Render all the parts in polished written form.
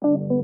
Welcome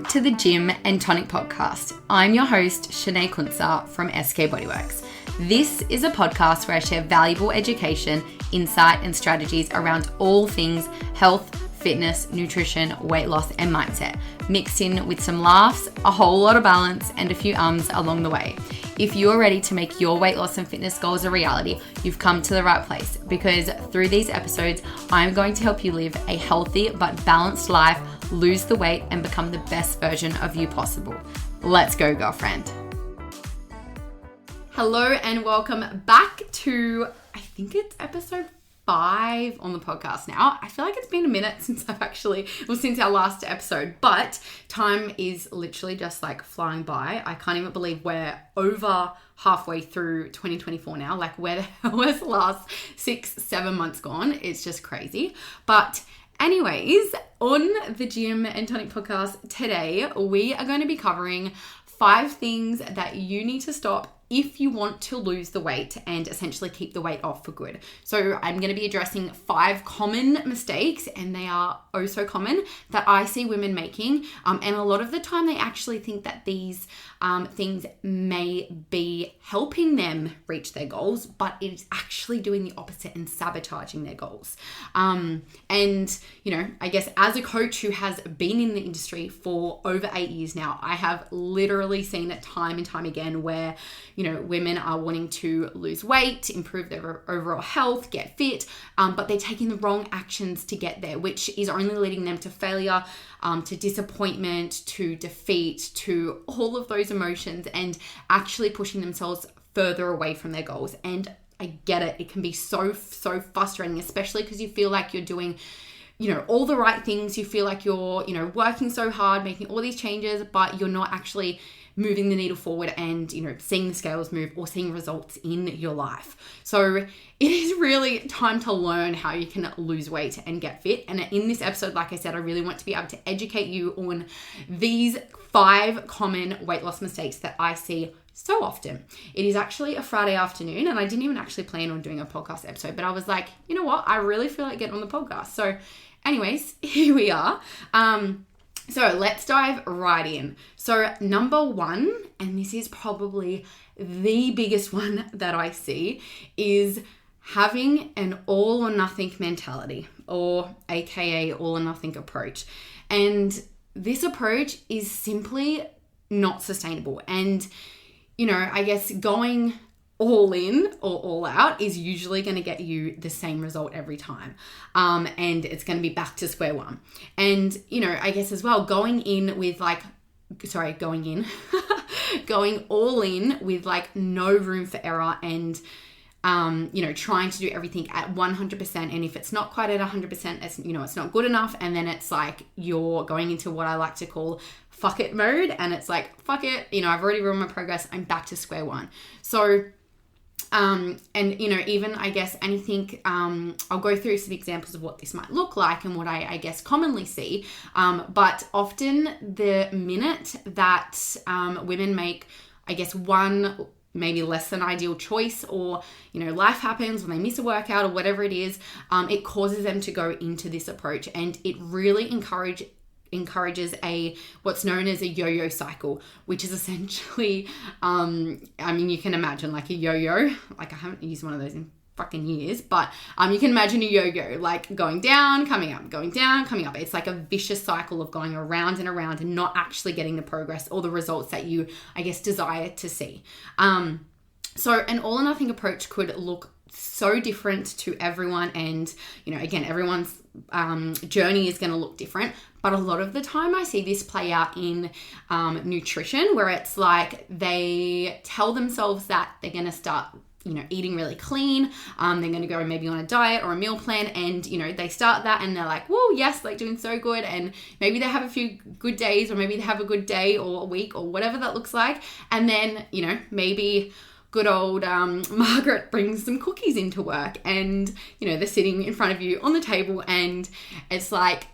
to the Gym and Tonic Podcast. I'm your host, Shanae Kunsa from SK Bodyworks. This is a podcast where I share valuable education, insight, and strategies around all things health, fitness, nutrition, weight loss, and mindset, mixed in with some laughs, a whole lot of balance, and a few ums along the way. If you're ready to make your weight loss and fitness goals a reality, you've come to the right place, because through these episodes, I'm going to help you live a healthy but balanced life, lose the weight, and become the best version of you possible. Let's go, girlfriend. Hello and welcome back to, I think it's episode 5 on the podcast now. I feel like it's been a minute since since our last episode, but time is literally just like flying by. I can't even believe we're over halfway through 2024 now. Like, where the hell was the last 6-7 months gone? It's just crazy. But anyways, on the Gym and Tonic podcast today, we are going to be covering 5 things that you need to stop if you want to lose the weight and essentially keep the weight off for good. So I'm going to be addressing 5 common mistakes, and they are oh so common, that I see women making. And a lot of the time they actually think that these things may be helping them reach their goals, but it is actually doing the opposite and sabotaging their goals. And, you know, I guess as a coach who has been in the industry for over 8 years now, I have literally seen it time and time again where, you know, women are wanting to lose weight, improve their overall health, get fit, but they're taking the wrong actions to get there, which is only leading them to failure, to disappointment, to defeat, to all of those emotions, and actually pushing themselves further away from their goals. And I get it. It can be so frustrating, especially because you feel like you're doing, you know, all the right things. You feel like you're, you know, working so hard, making all these changes, but you're not actually moving the needle forward and, you know, seeing the scales move or seeing results in your life. So it is really time to learn how you can lose weight and get fit. And in this episode, like I said, I really want to be able to educate you on these 5 common weight loss mistakes that I see so often. It is actually a Friday afternoon, and I didn't even actually plan on doing a podcast episode, but I was like, you know what? I really feel like getting on the podcast. So anyways, here we are. So let's dive right in. So number 1, and this is probably the biggest one that I see, is having an all or nothing mentality, or AKA all or nothing approach. And this approach is simply not sustainable. And, you know, I guess going all in or all out is usually going to get you the same result every time. And it's going to be back to square one. And, you know, I guess as well, going all in with like no room for error, and, you know, trying to do everything at 100%. And if it's not quite at 100%, it's, you know, it's not good enough. And then it's like you're going into what I like to call fuck it mode. And it's like, fuck it, you know, I've already ruined my progress. I'm back to square one. So, and, you know, even I guess anything, I'll go through some examples of what this might look like and what I guess commonly see. But often the minute that women make, I guess, one maybe less than ideal choice, or, you know, life happens when they miss a workout or whatever it is, it causes them to go into this approach. And it really encourages what's known as a yo-yo cycle, which is essentially, I mean, you can imagine like a yo-yo, like I haven't used one of those in fucking years, but you can imagine a yo-yo, like going down, coming up, going down, coming up. It's like a vicious cycle of going around and around and not actually getting the progress or the results that you, I guess, desire to see. So an all or nothing approach could look so different to everyone. And, you know, again, everyone's journey is going to look different. But a lot of the time I see this play out in nutrition, where it's like they tell themselves that they're going to start, you know, eating really clean. They're going to go maybe on a diet or a meal plan, and, you know, they start that and they're like, whoa, yes, like doing so good. And maybe they have a few good days, or maybe they have a good day or a week or whatever that looks like. And then, you know, maybe good old Margaret brings some cookies into work, and, you know, they're sitting in front of you on the table, and it's like,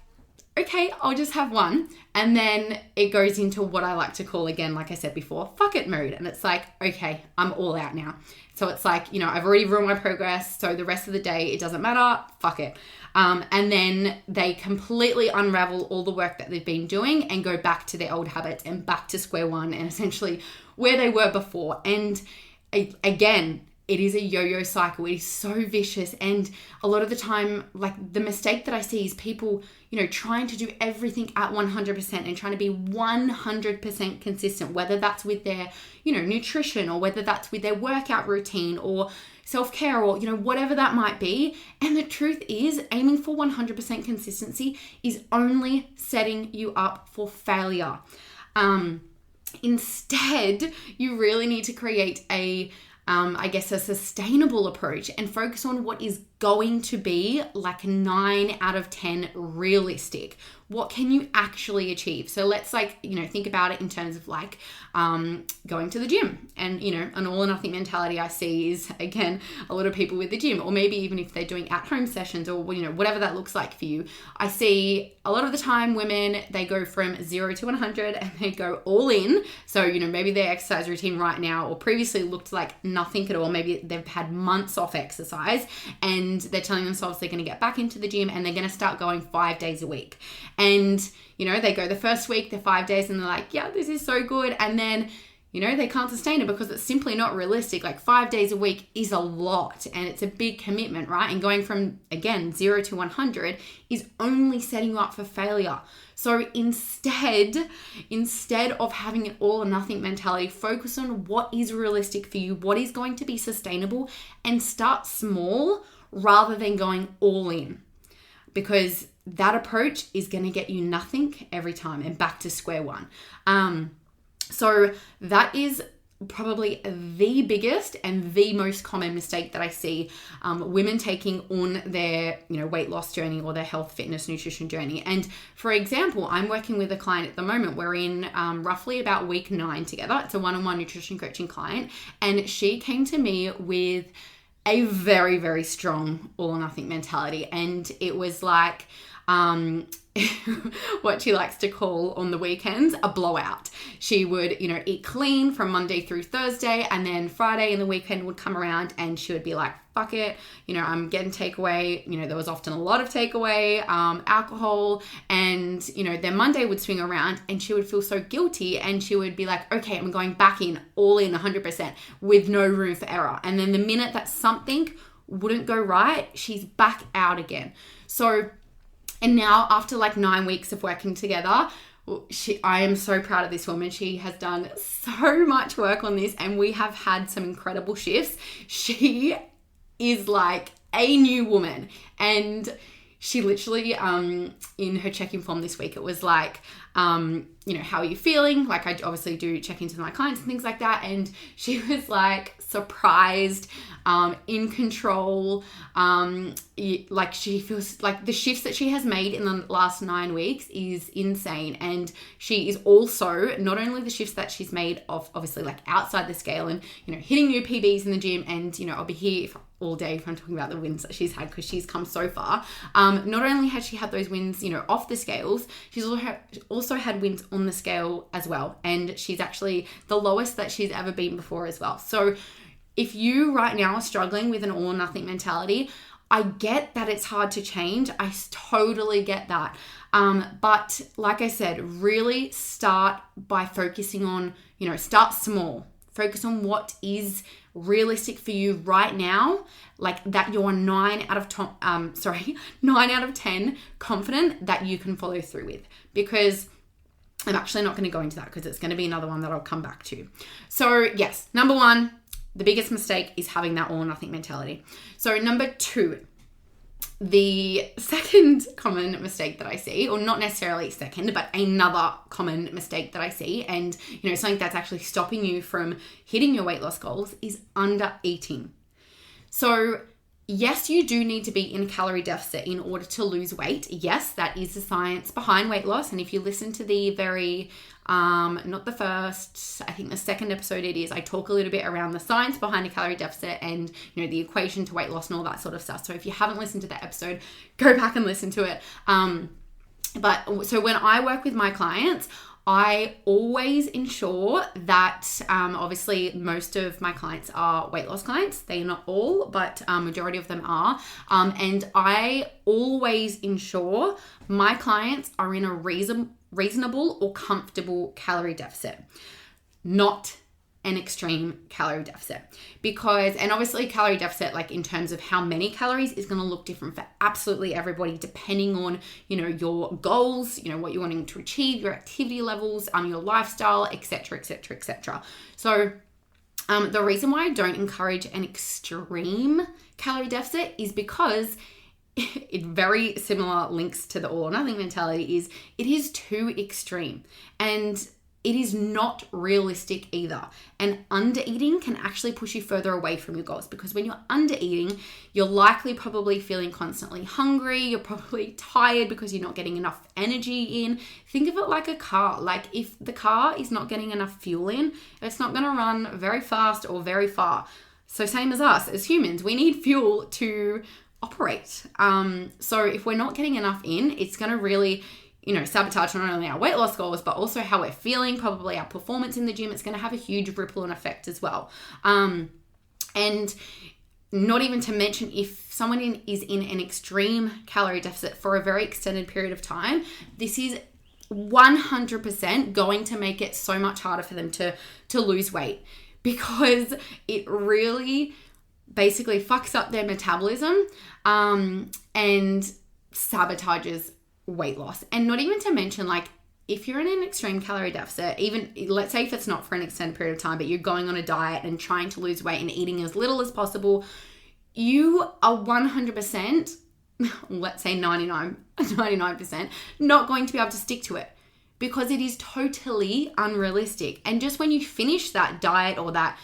okay, I'll just have one. And then it goes into what I like to call, again, like I said before, fuck it mode. And it's like, okay, I'm all out now. So it's like, I've already ruined my progress. So the rest of the day, it doesn't matter. Fuck it. And then they completely unravel all the work that they've been doing and go back to their old habits and back to square one and essentially where they were before. And again, it is a yo-yo cycle. It is so vicious. And a lot of the time, like the mistake that I see is people, trying to do everything at 100% and trying to be 100% consistent, whether that's with their, nutrition or whether that's with their workout routine or self-care or, whatever that might be. And the truth is aiming for 100% consistency is only setting you up for failure. Instead, you really need to create a sustainable approach and focus on what is going to be like 9 out of 10 realistic. What can you actually achieve? So let's think about it in terms of going to the gym, and an all or nothing mentality I see is, again, a lot of people with the gym, or maybe even if they're doing at home sessions or whatever that looks like for you. I see a lot of the time women, they go from 0 to 100 and they go all in. So maybe their exercise routine right now or previously looked like nothing at all. Maybe they've had months off exercise and they're telling themselves they're going to get back into the gym and they're going to start going 5 days a week. And, they go the first week, they're 5 days and they're like, yeah, this is so good. And then, they can't sustain it because it's simply not realistic. Like 5 days a week is a lot and it's a big commitment, right? And going from, again, 0 to 100 is only setting you up for failure. So instead of having an all or nothing mentality, focus on what is realistic for you, what is going to be sustainable, and start small rather than going all in. Because that approach is going to get you nothing every time and back to square one. So that is probably the biggest and the most common mistake that I see women taking on their weight loss journey or their health, fitness, nutrition journey. And for example, I'm working with a client at the moment. We're in roughly about week 9 together. It's a one-on-one nutrition coaching client, and she came to me with a very, very strong all or nothing mentality. And it was like what she likes to call on the weekends a blowout. She would, eat clean from Monday through Thursday, and then Friday and the weekend would come around and she would be like, fuck it, I'm getting takeaway. There was often a lot of takeaway, alcohol, and, then Monday would swing around and she would feel so guilty and she would be like, okay, I'm going back in, all in 100% with no room for error. And then the minute that something wouldn't go right, she's back out again. And now after 9 weeks of working together, I am so proud of this woman. She has done so much work on this and we have had some incredible shifts. She is like a new woman, and she literally, in her check-in form this week, it was like, how are you feeling? Like, I obviously do check into my clients and things like that. And she was like surprised, in control. Like she feels like the shifts that she has made in the last 9 weeks is insane. And she is also not only the shifts that she's made of obviously like outside the scale and, hitting new PBs in the gym. And, I'll be here all day if I'm talking about the wins that she's had because she's come so far. Not only has she had those wins, off the scales, she's also had wins on the scale as well. And she's actually the lowest that she's ever been before as well. So if you right now are struggling with an all or nothing mentality, I get that it's hard to change. I totally get that. But like I said, really start by focusing on, start small. Focus on what is realistic for you right now, like that you're 9 out of 10 confident that you can follow through with. Because I'm actually not going to go into that because it's going to be another one that I'll come back to. So yes, number 1, the biggest mistake is having that all or nothing mentality. So number 2, the second common mistake that I see, or not necessarily second, but another common mistake that I see, and something that's actually stopping you from hitting your weight loss goals, is under eating. So yes, you do need to be in a calorie deficit in order to lose weight. Yes, that is the science behind weight loss. And if you listen to the very, not the first, I think the second episode it is, I talk a little bit around the science behind a calorie deficit and, the equation to weight loss and all that sort of stuff. So if you haven't listened to that episode, go back and listen to it. But so when I work with my clients, I always ensure that obviously most of my clients are weight loss clients. They're not all, but majority of them are. And I always ensure my clients are in a reasonable or comfortable calorie deficit, not an extreme calorie deficit. Because, and obviously calorie deficit, like in terms of how many calories, is going to look different for absolutely everybody, depending on, your goals, what you're wanting to achieve, your activity levels, your lifestyle, etc., etc., etc. So the reason why I don't encourage an extreme calorie deficit is because it very similar links to the all or nothing mentality is it is too extreme, and it is not realistic either. And under eating can actually push you further away from your goals, because when you're under eating, you're likely probably feeling constantly hungry. You're probably tired because you're not getting enough energy in. Think of it like a car. Like if the car is not getting enough fuel in, it's not going to run very fast or very far. So same as us as humans, we need fuel to operate. So if we're not getting enough in, it's going to really sabotage not only our weight loss goals, but also how we're feeling, probably our performance in the gym. It's going to have a huge ripple and effect as well. And not even to mention, if someone is in an extreme calorie deficit for a very extended period of time, this is 100% going to make it so much harder for them to lose weight, because it really basically fucks up their metabolism and sabotages weight loss. And not even to mention, like, if you're in an extreme calorie deficit, even let's say if it's not for an extended period of time, but you're going on a diet and trying to lose weight and eating as little as possible, you are 100%, let's say 99% not going to be able to stick to it, because it is totally unrealistic. And just when you finish that diet or that,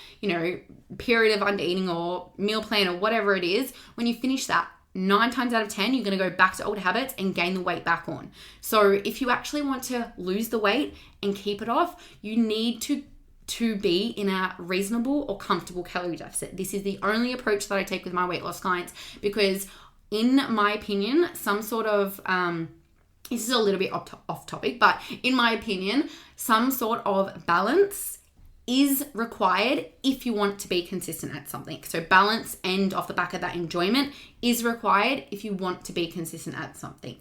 period of under eating or meal plan or whatever it is, when you finish that, 9 times out of 10, you're going to go back to old habits and gain the weight back on. So if you actually want to lose the weight and keep it off, you need to be in a reasonable or comfortable calorie deficit. This is the only approach that I take with my weight loss clients, because in my opinion, some sort of, this is a little bit off topic, but in my opinion, some sort of balance is required if you want to be consistent at something. So balance, and off the back of that, enjoyment is required if you want to be consistent at something.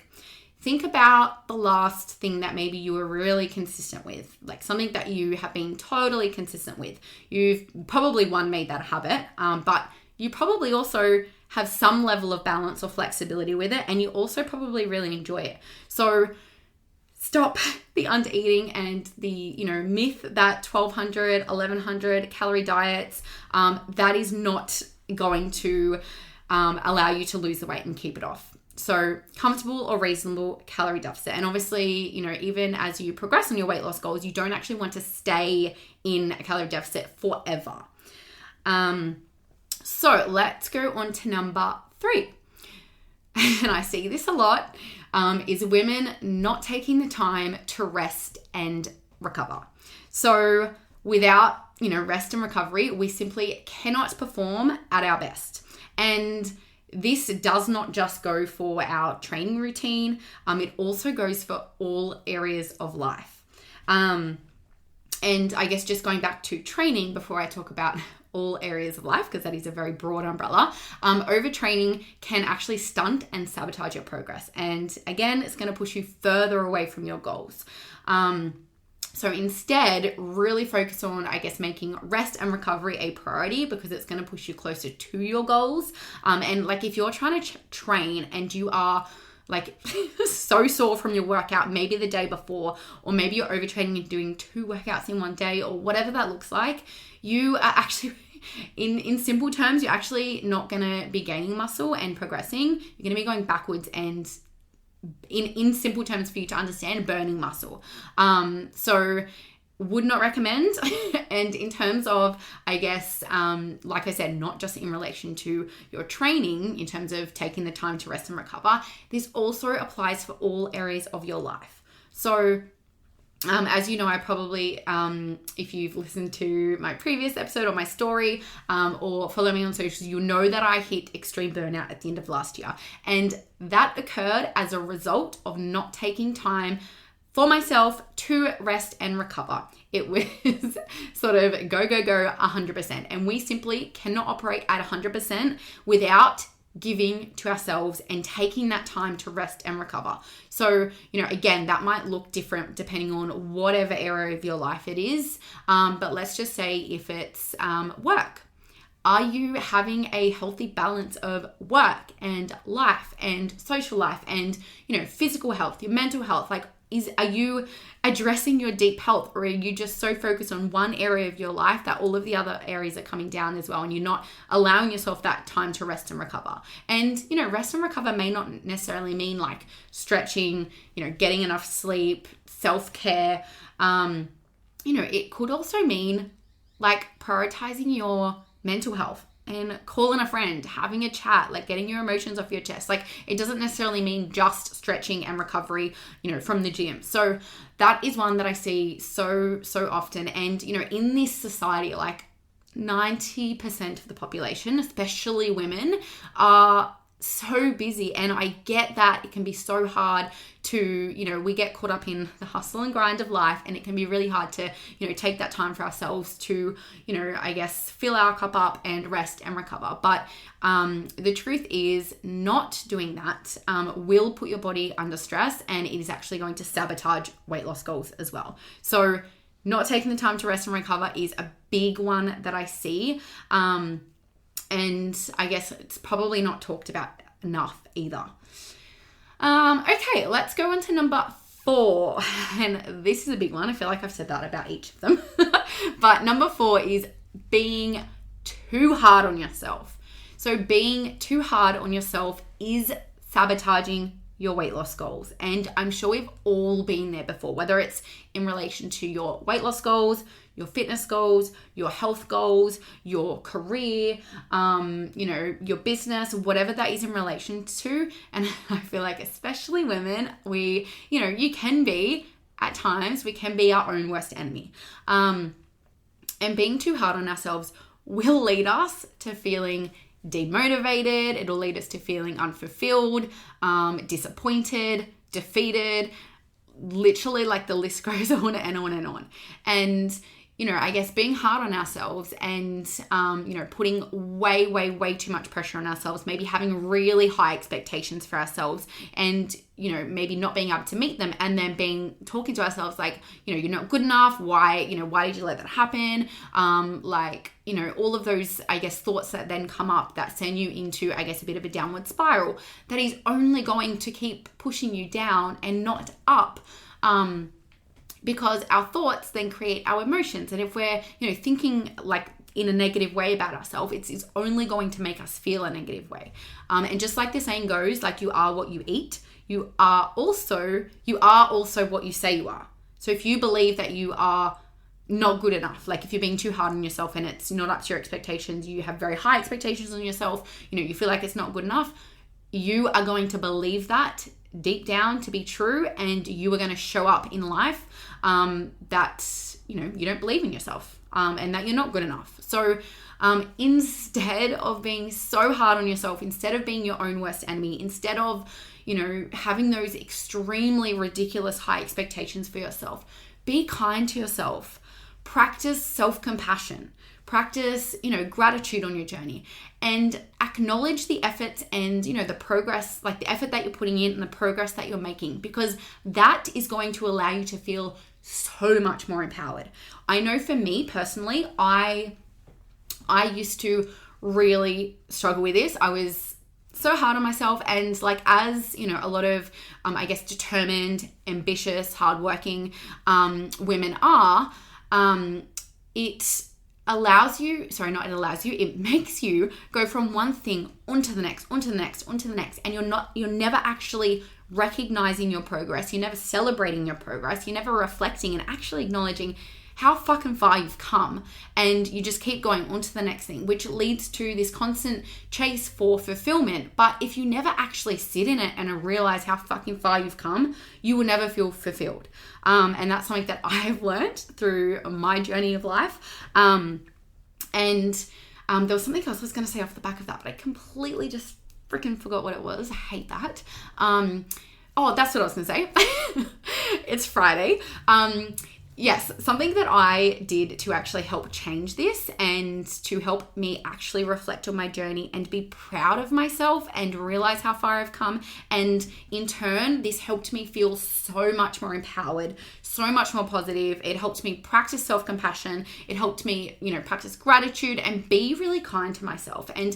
Think about the last thing that maybe you were really consistent with, like something that you have been totally consistent with. You've probably made that a habit, but you probably also have some level of balance or flexibility with it, and you also probably really enjoy it. So stop the under eating and the, myth that 1200, 1100 calorie diets, that is not going to allow you to lose the weight and keep it off. So comfortable or reasonable calorie deficit. And obviously, even as you progress on your weight loss goals, you don't actually want to stay in a calorie deficit forever. So let's go on to number 3. And I see this a lot, is women not taking the time to rest and recover. So without, rest and recovery, we simply cannot perform at our best. And this does not just go for our training routine. It also goes for all areas of life. And I guess just going back to training before I talk about all areas of life, because that is a very broad umbrella, overtraining can actually stunt and sabotage your progress. And again, it's going to push you further away from your goals. So instead, really focus on, I guess, making rest and recovery a priority, because it's going to push you closer to your goals. And like if you're trying to train and you are like so sore from your workout, maybe the day before, or maybe you're overtraining and doing 2 workouts in one day, or whatever that looks like, you are actually, in simple terms, you're actually not going to be gaining muscle and progressing. You're going to be going backwards, and in simple terms for you to understand, burning muscle. So would not recommend. And in terms of, I guess, like I said, not just in relation to your training, in terms of taking the time to rest and recover, this also applies for all areas of your life. So As you know, I probably, if you've listened to my previous episode or my story, or follow me on socials, you'll know that I hit extreme burnout at the end of last year. And that occurred as a result of not taking time for myself to rest and recover. It was sort of go, 100%. And we simply cannot operate at 100% without giving to ourselves and taking that time to rest and recover. So, again, that might look different depending on whatever area of your life it is. But let's just say if it's work. Are you having a healthy balance of work and life and social life and, physical health, your mental health? Are you addressing your deep health, or are you just so focused on one area of your life that all of the other areas are coming down as well, and you're not allowing yourself that time to rest and recover? And, rest and recover may not necessarily mean like stretching, getting enough sleep, self-care. It could also mean like prioritizing your mental health and calling a friend, having a chat, like getting your emotions off your chest. Like, it doesn't necessarily mean just stretching and recovery, from the gym. So that is one that I see so often. And, in this society, like 90% of the population, especially women, are so busy. And I get that it can be so hard to, we get caught up in the hustle and grind of life, and it can be really hard to, take that time for ourselves to, I guess, fill our cup up and rest and recover. But the truth is, not doing that will put your body under stress, and it is actually going to sabotage weight loss goals as well. So not taking the time to rest and recover is a big one that I see. And I guess it's probably not talked about enough either. Okay, let's go on to number 4. And this is a big one. I feel like I've said that about each of them. But number 4 is being too hard on yourself. So being too hard on yourself is sabotaging your weight loss goals. And I'm sure we've all been there before, whether it's in relation to your weight loss goals, your fitness goals, your health goals, your career, your business, whatever that is in relation to. And I feel like especially women, you can be, at times, we can be our own worst enemy. And being too hard on ourselves will lead us to feeling demotivated. It'll lead us to feeling unfulfilled, disappointed, defeated. Literally, like, the list goes on and on and on. And I guess being hard on ourselves and, putting way too much pressure on ourselves, maybe having really high expectations for ourselves and, maybe not being able to meet them, and then talking to ourselves like, you're not good enough. Why did you let that happen? All of those, I guess, thoughts that then come up that send you into, I guess, a bit of a downward spiral that is only going to keep pushing you down and not up. Because our thoughts then create our emotions. And if we're, thinking like in a negative way about ourselves, it's only going to make us feel a negative way. And just like the saying goes, like, you are what you eat, you are also what you say you are. So if you believe that you are not good enough, like if you're being too hard on yourself and it's not up to your expectations, you have very high expectations on yourself, you feel like it's not good enough, you are going to believe that deep down to be true, and you are going to show up in life that you don't believe in yourself, and that you're not good enough. So instead of being so hard on yourself, instead of being your own worst enemy, instead of having those extremely ridiculous high expectations for yourself, be kind to yourself. Practice self-compassion. Practice, gratitude on your journey, and acknowledge the efforts and, the progress, like the effort that you're putting in and the progress that you're making, because that is going to allow you to feel so much more empowered. I know for me personally, I used to really struggle with this. I was so hard on myself, and like, as a lot of I guess determined, ambitious, hardworking women are, it makes you go from one thing onto the next, and you're never actually recognizing your progress. You're never celebrating your progress. You're never reflecting and actually acknowledging how fucking far you've come, and you just keep going on to the next thing, which leads to this constant chase for fulfillment. But if you never actually sit in it and realize how fucking far you've come, you will never feel fulfilled. And that's something that I've learned through my journey of life. There was something else I was going to say off the back of that, but I completely just freaking forgot what it was. I hate that. That's what I was going to say. It's Friday. Yes, something that I did to actually help change this and to help me actually reflect on my journey and be proud of myself and realize how far I've come. And in turn, this helped me feel so much more empowered, so much more positive. It helped me practice self-compassion. It helped me, practice gratitude and be really kind to myself and,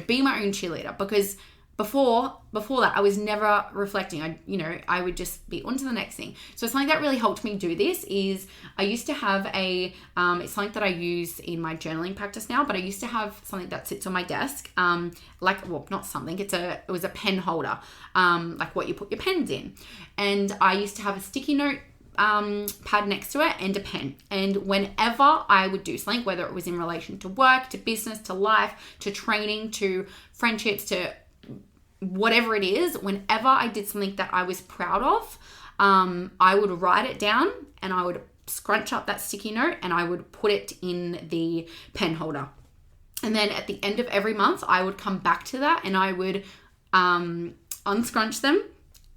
be my own cheerleader, because before that, I was never reflecting. I would just be on to the next thing. So something that really helped me do this is I used to have it's something that I use in my journaling practice now, but I used to have something that sits on my desk, not something, it was a pen holder, like what you put your pens in. And I used to have a sticky note pad next to it and a pen. And whenever I would do something, whether it was in relation to work, to business, to life, to training, to friendships, to whatever it is, whenever I did something that I was proud of, I would write it down and I would scrunch up that sticky note and I would put it in the pen holder. And then at the end of every month, I would come back to that and I would unscrunch them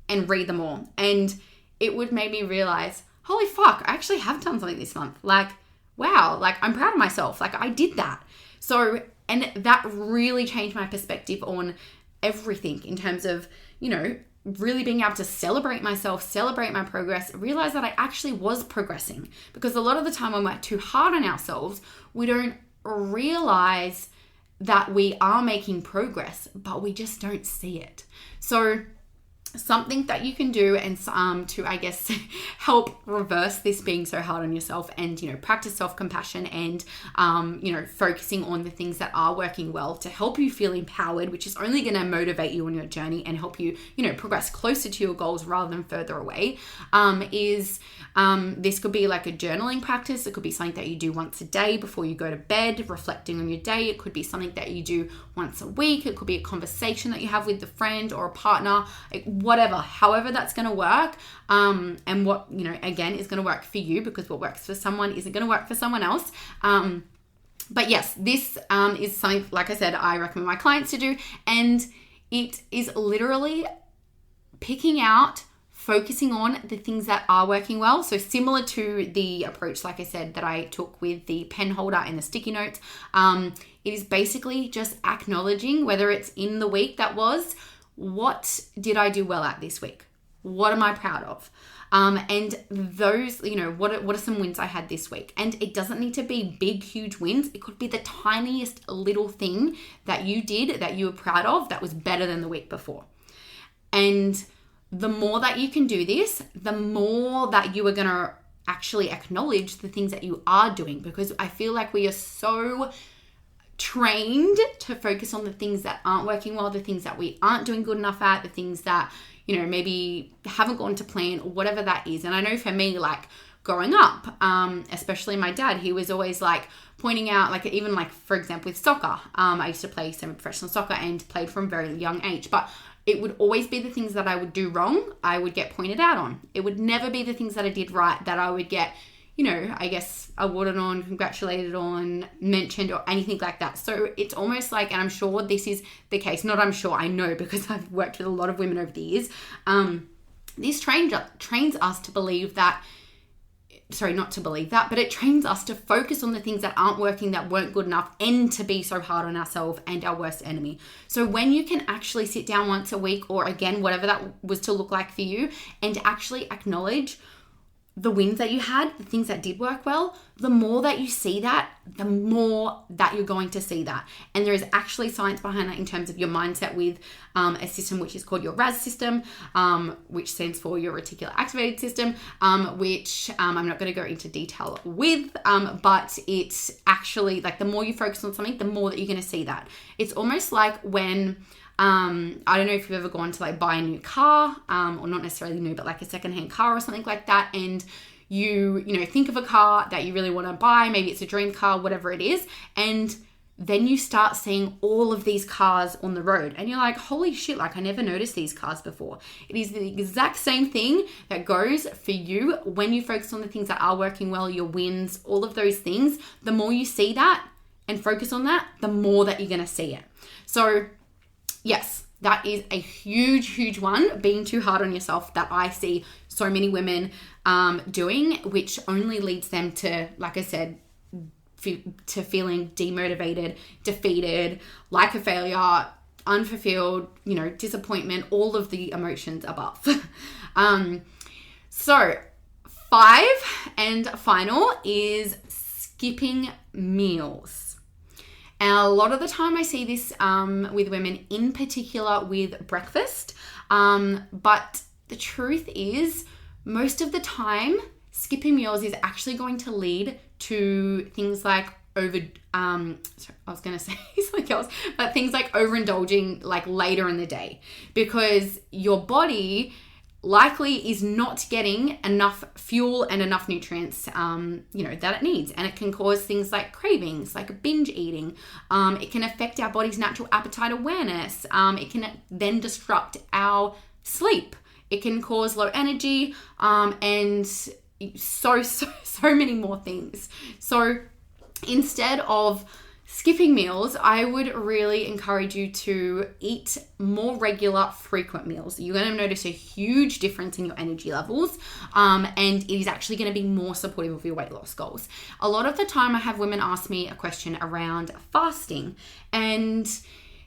and read them all. And it would make me realize, holy fuck, I actually have done something this month. Like, wow, like I'm proud of myself. Like I did that. So, and that really changed my perspective on everything in terms of, really being able to celebrate myself, celebrate my progress, realize that I actually was progressing. Because a lot of the time when we're too hard on ourselves, we don't realize that we are making progress, but we just don't see it. So something that you can do and to, I guess, help reverse this being so hard on yourself and, practice self-compassion and, focusing on the things that are working well to help you feel empowered, which is only going to motivate you on your journey and help you, progress closer to your goals rather than further away, this could be like a journaling practice. It could be something that you do once a day before you go to bed, reflecting on your day. It could be something that you do once a week. It could be a conversation that you have with a friend or a partner, whatever, however that's going to work, and what, again, is going to work for you, because what works for someone isn't going to work for someone else. But yes, this is something, like I said, I recommend my clients to do, and it is literally picking out, focusing on the things that are working well. So similar to the approach, like I said, that I took with the pen holder and the sticky notes, it is basically just acknowledging, whether it's in the week that was, what did I do well at this week? What am I proud of? And those, what are some wins I had this week? And it doesn't need to be big, huge wins. It could be the tiniest little thing that you did that you were proud of that was better than the week before. And the more that you can do this, the more that you are going to actually acknowledge the things that you are doing, because I feel like we are so trained to focus on the things that aren't working well, the things that we aren't doing good enough at, the things that, maybe haven't gone to plan, or whatever that is. And I know for me, like growing up, especially my dad, he was always like pointing out, like even like, for example, with soccer, I used to play semi-professional soccer and played from a very young age, but it would always be the things that I would do wrong, I would get pointed out on. It would never be the things that I did right that I would get, I guess awarded on, congratulated on, mentioned, or anything like that. So it's almost like, and I'm sure this is the case, not I'm sure, I know, because I've worked with a lot of women over the years, this trains us to believe that, not to believe that, but it trains us to focus on the things that aren't working, that weren't good enough, and to be so hard on ourselves and our worst enemy. So when you can actually sit down once a week, or again, whatever that was to look like for you, and actually acknowledge the wins that you had, the things that did work well, the more that you see that, the more that you're going to see that. And there is actually science behind that in terms of your mindset with a system which is called your RAS system, which stands for your reticular activated system, which I'm not going to go into detail with, but it's actually like the more you focus on something, the more that you're going to see that. It's almost like when I don't know if you've ever gone to like buy a new car, or not necessarily new, but like a secondhand car or something like that. And you think of a car that you really want to buy, maybe it's a dream car, whatever it is, and then you start seeing all of these cars on the road and you're like, holy shit, like I never noticed these cars before. It is the exact same thing that goes for you when you focus on the things that are working well, your wins, all of those things. The more you see that and focus on that, the more that you're going to see it. So yes, that is a huge, huge one, being too hard on yourself, that I see so many women doing, which only leads them to, like I said, to feeling demotivated, defeated, like a failure, unfulfilled, disappointment, all of the emotions above. So 5 and final is skipping meals. And a lot of the time I see this with women, in particular with breakfast. But the truth is, most of the time, skipping meals is actually going to lead to things like things like overindulging like later in the day, because your body likely is not getting enough fuel and enough nutrients that it needs, and it can cause things like cravings, like binge eating. It can affect our body's natural appetite awareness. It can then disrupt our sleep. It can cause low energy and so many more things. So instead of skipping meals, I would really encourage you to eat more regular, frequent meals. You're going to notice a huge difference in your energy levels, and it is actually going to be more supportive of your weight loss goals. A lot of the time I have women ask me a question around fasting, and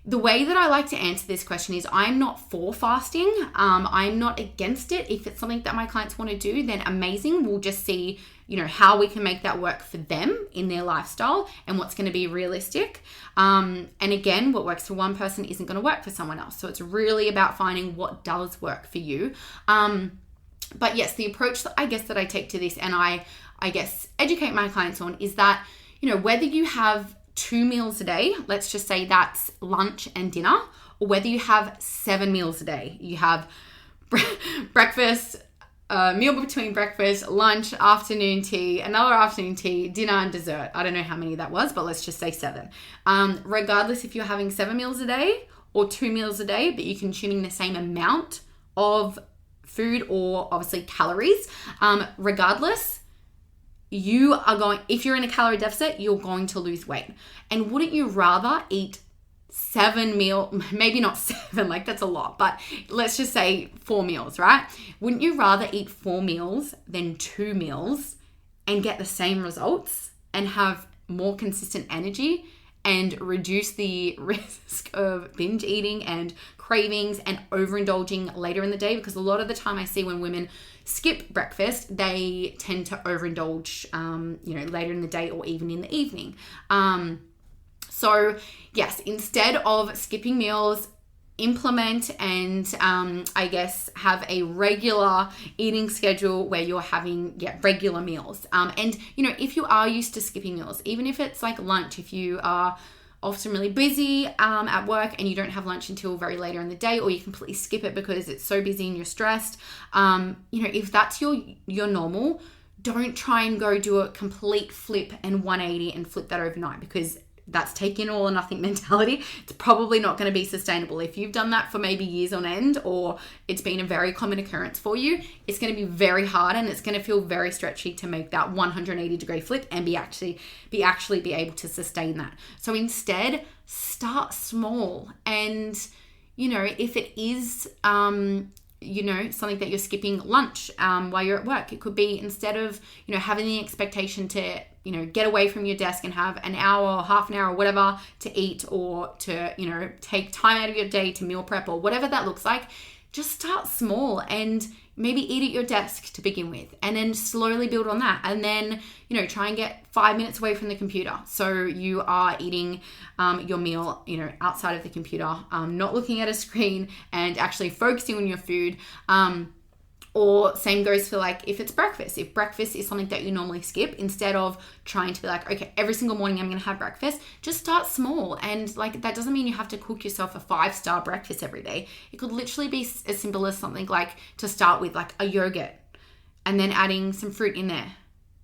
the way that I like to answer this question is I'm not for fasting. I'm not against it. If it's something that my clients want to do, then amazing. We'll just see, how we can make that work for them in their lifestyle and what's going to be realistic. And again, what works for one person isn't going to work for someone else. So it's really about finding what does work for you. But yes, the approach that I take to this, and I guess educate my clients on, is that, whether you have 2 meals a day, let's just say that's lunch and dinner, or whether you have 7 meals a day, you have breakfast, meal between breakfast, lunch, afternoon tea, another afternoon tea, dinner and dessert. I don't know how many that was, but let's just say 7. Regardless if you're having 7 meals a day or 2 meals a day, but you're consuming the same amount of food or obviously calories, regardless, you are going, if you're in a calorie deficit, you're going to lose weight. And wouldn't you rather eat 7 meals, maybe not 7, like that's a lot, but let's just say 4 meals, right? Wouldn't you rather eat 4 meals than 2 meals and get the same results and have more consistent energy and reduce the risk of binge eating and cravings and overindulging later in the day? Because a lot of the time I see when women skip breakfast, they tend to overindulge, later in the day or even in the evening. So yes, instead of skipping meals, implement and have a regular eating schedule where you're having regular meals. And if you are used to skipping meals, even if it's like lunch, if you are often really busy at work and you don't have lunch until very later in the day, or you completely skip it because it's so busy and you're stressed, if that's your normal, don't try and go do a complete flip and 180 and flip that overnight, because that's taking all or nothing mentality. It's probably not going to be sustainable. If you've done that for maybe years on end, or it's been a very common occurrence for you, it's going to be very hard and it's going to feel very stretchy to make that 180 degree flip and be able to sustain that. So instead, start small. And if it is something that you're skipping lunch while you're at work, it could be, instead of having the expectation to get away from your desk and have an hour or half an hour or whatever to eat, or to take time out of your day to meal prep, or whatever that looks like, just start small and maybe eat at your desk to begin with, and then slowly build on that, and then try and get 5 minutes away from the computer, so you are eating your meal outside of the computer, not looking at a screen, and actually focusing on your food. Or same goes for like if it's breakfast. If breakfast is something that you normally skip, instead of trying to be like, okay, every single morning I'm going to have breakfast, just start small. And like that doesn't mean you have to cook yourself a 5-star breakfast every day. It could literally be as simple as something like, to start with, like a yogurt, and then adding some fruit in there,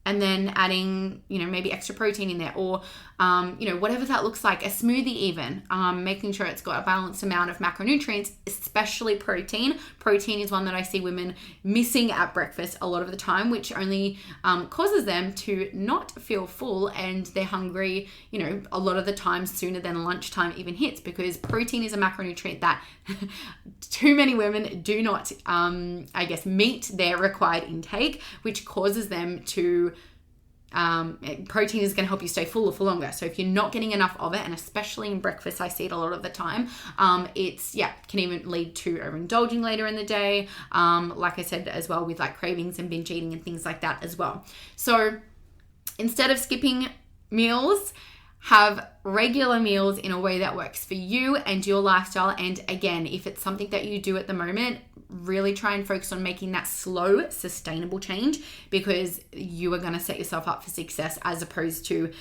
and then adding, maybe extra protein in there, or, whatever that looks like, a smoothie even, making sure it's got a balanced amount of macronutrients, especially protein. Protein is one that I see women missing at breakfast a lot of the time, which only causes them to not feel full, and they're hungry, a lot of the time sooner than lunchtime even hits, because protein is a macronutrient that too many women do not, meet their required intake, which causes them to protein is going to help you stay fuller for longer. So if you're not getting enough of it, and especially in breakfast, I see it a lot of the time, can even lead to overindulging later in the day. Like I said as well, with like cravings and binge eating and things like that as well. So instead of skipping meals, have regular meals in a way that works for you and your lifestyle. And again, if it's something that you do at the moment, really try and focus on making that slow, sustainable change, because you are going to set yourself up for success, as opposed to,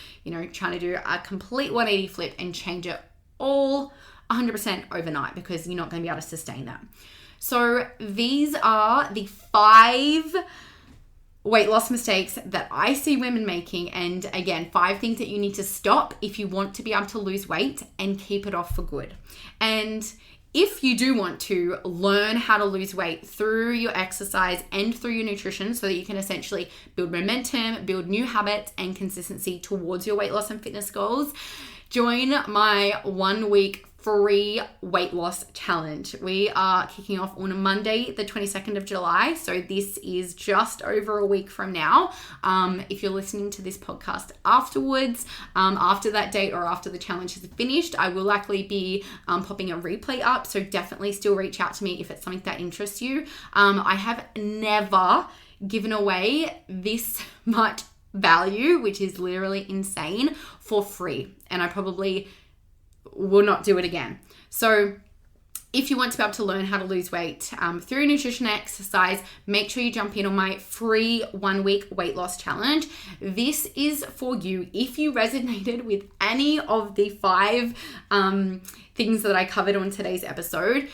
trying to do a complete 180 flip and change it all 100% overnight, because you're not going to be able to sustain that. So these are the 5 weight loss mistakes that I see women making. And again, 5 things that you need to stop if you want to be able to lose weight and keep it off for good. And if you do want to learn how to lose weight through your exercise and through your nutrition, so that you can essentially build momentum, build new habits and consistency towards your weight loss and fitness goals, join my 1-week free weight loss challenge. We are kicking off on Monday, the 22nd of July. So this is just over a week from now. If you're listening to this podcast afterwards, after that date or after the challenge has finished, I will likely be popping a replay up. So definitely still reach out to me if it's something that interests you. I have never given away this much value, which is literally insane, for free. And I probably will not do it again. So if you want to be able to learn how to lose weight through nutrition and exercise, make sure you jump in on my free 1-week weight loss challenge. This is for you if you resonated with any of the 5 things that I covered on today's episode,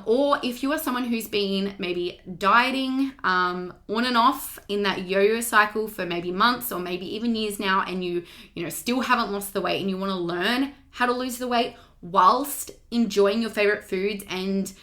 or if you are someone who's been maybe dieting on and off in that yo-yo cycle for maybe months or maybe even years now, and you still haven't lost the weight, and you want to learn how to lose the weight whilst enjoying your favorite foods and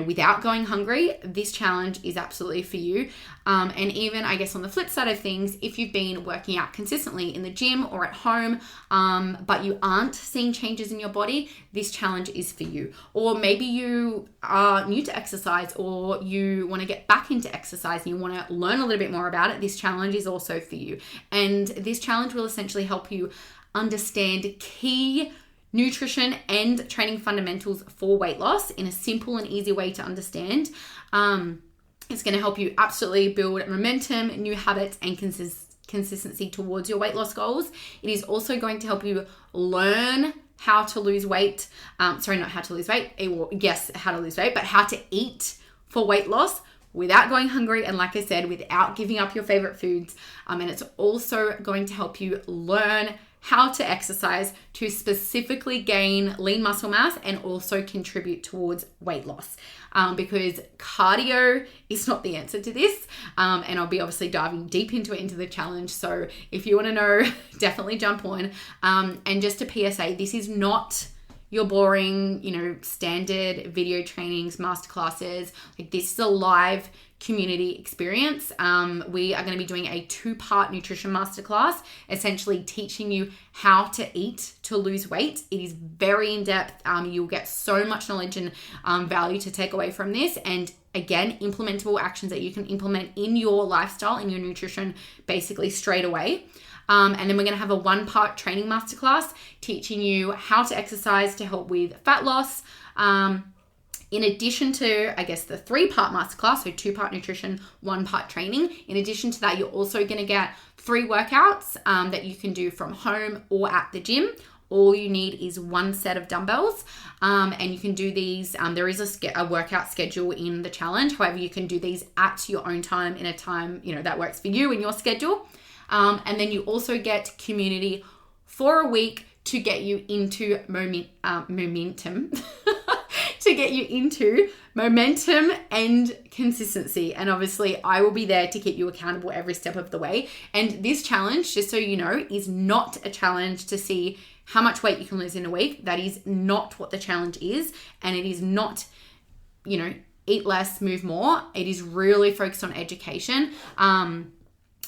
without going hungry, this challenge is absolutely for you. And even, I guess, on the flip side of things, if you've been working out consistently in the gym or at home, but you aren't seeing changes in your body, this challenge is for you. Or maybe you are new to exercise, or you want to get back into exercise and you want to learn a little bit more about it, this challenge is also for you. And this challenge will essentially help you understand key nutrition and training fundamentals for weight loss in a simple and easy way to understand. It's going to help you absolutely build momentum, new habits, and consistency towards your weight loss goals. It is also going to help you learn how to lose weight. How to lose weight, but how to eat for weight loss without going hungry, and like I said, without giving up your favorite foods. And it's also going to help you learn how to exercise to specifically gain lean muscle mass and also contribute towards weight loss. Because cardio is not the answer to this. And I'll be obviously diving deep into it into the challenge. So if you want to know, definitely jump on. And just a PSA, this is not your boring, standard video trainings, masterclasses. Like, this is a live community experience. We are going to be doing a 2-part nutrition masterclass, essentially teaching you how to eat to lose weight. It is very in-depth. You'll get so much knowledge and value to take away from this. And again, implementable actions that you can implement in your lifestyle, in your nutrition, basically straight away. And then we're going to have a 1-part training masterclass teaching you how to exercise to help with fat loss. In addition to, I guess, the 3-part masterclass, so 2-part nutrition, 1-part training. In addition to that, you're also going to get 3 workouts that you can do from home or at the gym. All you need is 1 set of dumbbells, and you can do these. There is a workout schedule in the challenge. However, you can do these at your own time, in a time that works for you and your schedule. And then you also get community for a week to get you into momentum, to to get you into momentum and consistency. And obviously I will be there to keep you accountable every step of the way. And this challenge, just so you know, is not a challenge to see how much weight you can lose in a week. That is not what the challenge is. And it is not, eat less, move more. It is really focused on education,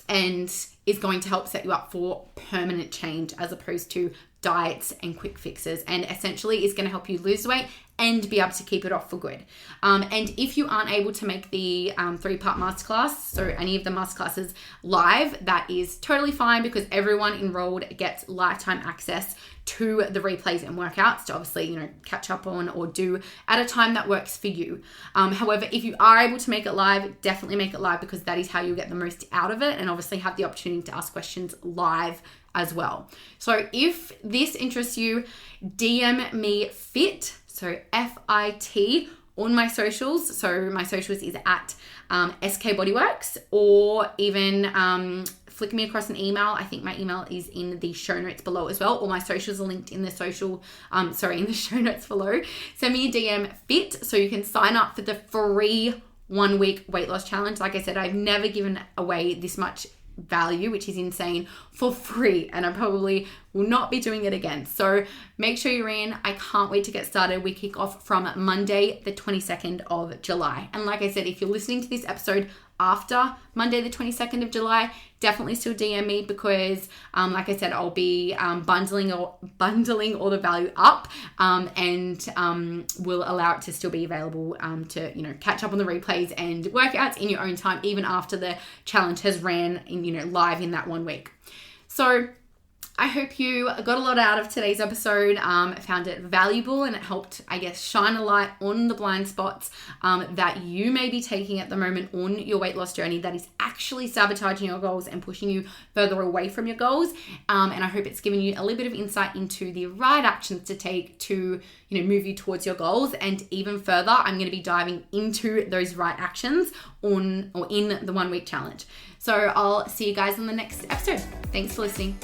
and is going to help set you up for permanent change as opposed to diets and quick fixes, and essentially is going to help you lose weight and be able to keep it off for good. And if you aren't able to make the 3-part masterclass, so any of the masterclasses live, that is totally fine, because everyone enrolled gets lifetime access to the replays and workouts to obviously, catch up on or do at a time that works for you. However, if you are able to make it live, definitely make it live, because that is how you'll get the most out of it, and obviously have the opportunity to ask questions live as well. So if this interests you, DM me FIT, so FIT, on my socials. So my socials is at SK Bodyworks, or even flick me across an email. I think my email is in the show notes below as well, or my socials are linked in the in the show notes below. Send me a DM FIT so you can sign up for the free 1-week weight loss challenge. Like I said, I've never given away this much value, which is insane, for free, and I probably will not be doing it again. So make sure you're in. I can't wait to get started. We kick off from Monday the 22nd of July. And like I said, if you're listening to this episode after Monday the 22nd of July, definitely still DM me, because like I said, I'll be bundling all the value up, and will allow it to still be available to catch up on the replays and workouts in your own time, even after the challenge has ran in live in that 1 week. So I hope you got a lot out of today's episode, found it valuable, and it helped, shine a light on the blind spots that you may be taking at the moment on your weight loss journey that is actually sabotaging your goals and pushing you further away from your goals. And I hope it's given you a little bit of insight into the right actions to take to, move you towards your goals. And even further, I'm going to be diving into those right actions in the 1 week challenge. So I'll see you guys in the next episode. Thanks for listening.